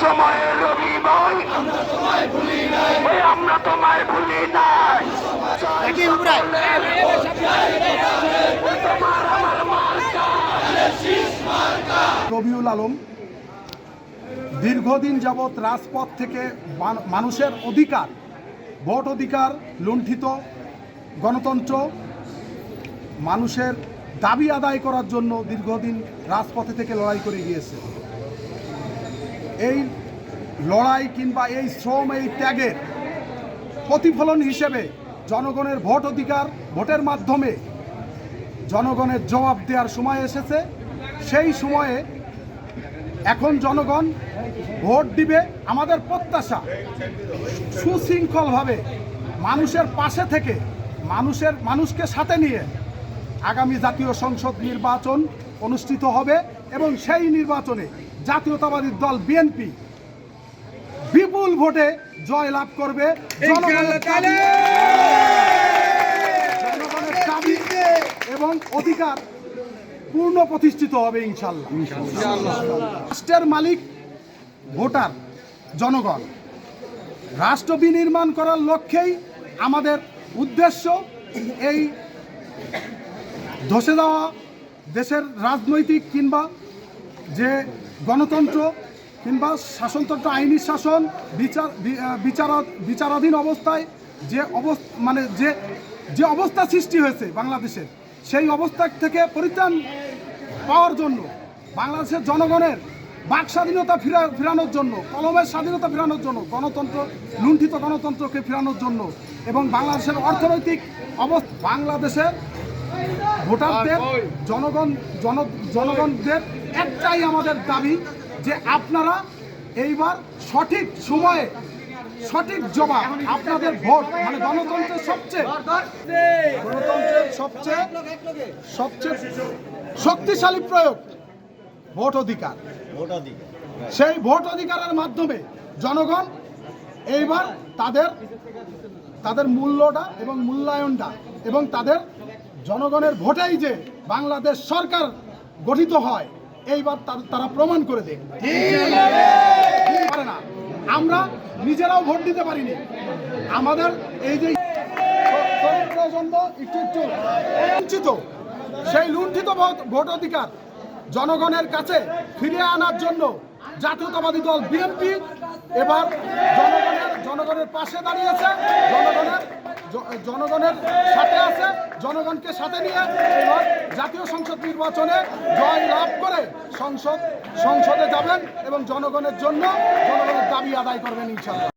সময়ে রবি ভাই আমরা তোমায় ভুলি নাই। রবিউল আলম দীর্ঘদিন যাবৎ রাজপথ থেকে মানুষের অধিকার, ভোট অধিকার লুণ্ঠিত, গণতন্ত্র, মানুষের দাবি আদায় করার জন্য দীর্ঘদিন রাজপথে থেকে লড়াই করে গিয়েছে। এই লড়াই কিংবা এই শ্রম, এই ত্যাগের প্রতিফলন হিসেবে জনগণের ভোট অধিকার, ভোটের মাধ্যমে জনগণের জবাব দেওয়ার সময় এসেছে। সেই সময়ে এখন জনগণ ভোট দিবে। আমাদের প্রত্যাশা সুশৃঙ্খলভাবে মানুষের পাশে থেকে মানুষকে সাথে নিয়ে আগামী জাতীয় সংসদ নির্বাচন অনুষ্ঠিত হবে এবং সেই নির্বাচনে জাতীয়তাবাদী দল বিএনপি বিপুল ভোটে জয় লাভ করবে। জনগণের দাবি এবং অধিকার পূর্ণ প্রতিষ্ঠিত হবে ইনশাআল্লাহ। রাষ্ট্রের মালিক ভোটার জনগণ। রাষ্ট্র বিনির্মাণ করার লক্ষ্যেই আমাদের উদ্দেশ্য। এই ধসে যাওয়া দেশের রাজনৈতিক কিংবা যে গণতন্ত্র কিংবা শাসনতন্ত্র, আইনি শাসন, বিচারাধীন অবস্থায় যে অবস্থা সৃষ্টি হয়েছে বাংলাদেশের, সেই অবস্থা থেকে পরিত্রাণ পাওয়ার জন্য, বাংলাদেশের জনগণের বাক স্বাধীনতা ফেরানোর জন্য, কলমের স্বাধীনতা ফেরানোর জন্য, গণতন্ত্র, লুণ্ঠিত গণতন্ত্রকে ফেরানোর জন্য এবং বাংলাদেশের অর্থনৈতিক অবস্থা, বাংলাদেশের ভোটারদের জনগণদের একটাই আমাদের দাবি যে আপনারা এইবার সঠিক সময়ে সঠিক জবাব, আপনাদের ভোট মানে গণতন্ত্রের সবচেয়ে শক্তিশালী প্রয়োগ ভোট অধিকার। সেই ভোট অধিকারের মাধ্যমে জনগণ এইবার তাদের মূল্যটা এবং মূল্যায়নটা এবং তাদের জনগণের ভোটেই যে বাংলাদেশ সরকার গঠিত হয় এইবার তারা প্রমাণ করে দেয়। পারে না, আমরা নিজেরাও ভোট দিতে পারিনি। আমাদের এই যে প্রজন্ম একটু বঞ্চিত, সেই লুণ্ঠিত ভোট অধিকার জনগণের কাছে ফিরিয়ে আনার জন্য জাতীয়তাবাদী দল বিএনপি এবার জনগণের পাশে দাঁড়িয়েছে, জনগণের সাথে আছে, জনগণকে সাথে নিয়ে এবার জাতীয় সংসদ নির্বাচনে জয় লাভ করে সংসদে যাবেন এবং জনগণের জন্য জনগণের দাবি আদায় করবেন ইনশাআল্লাহ।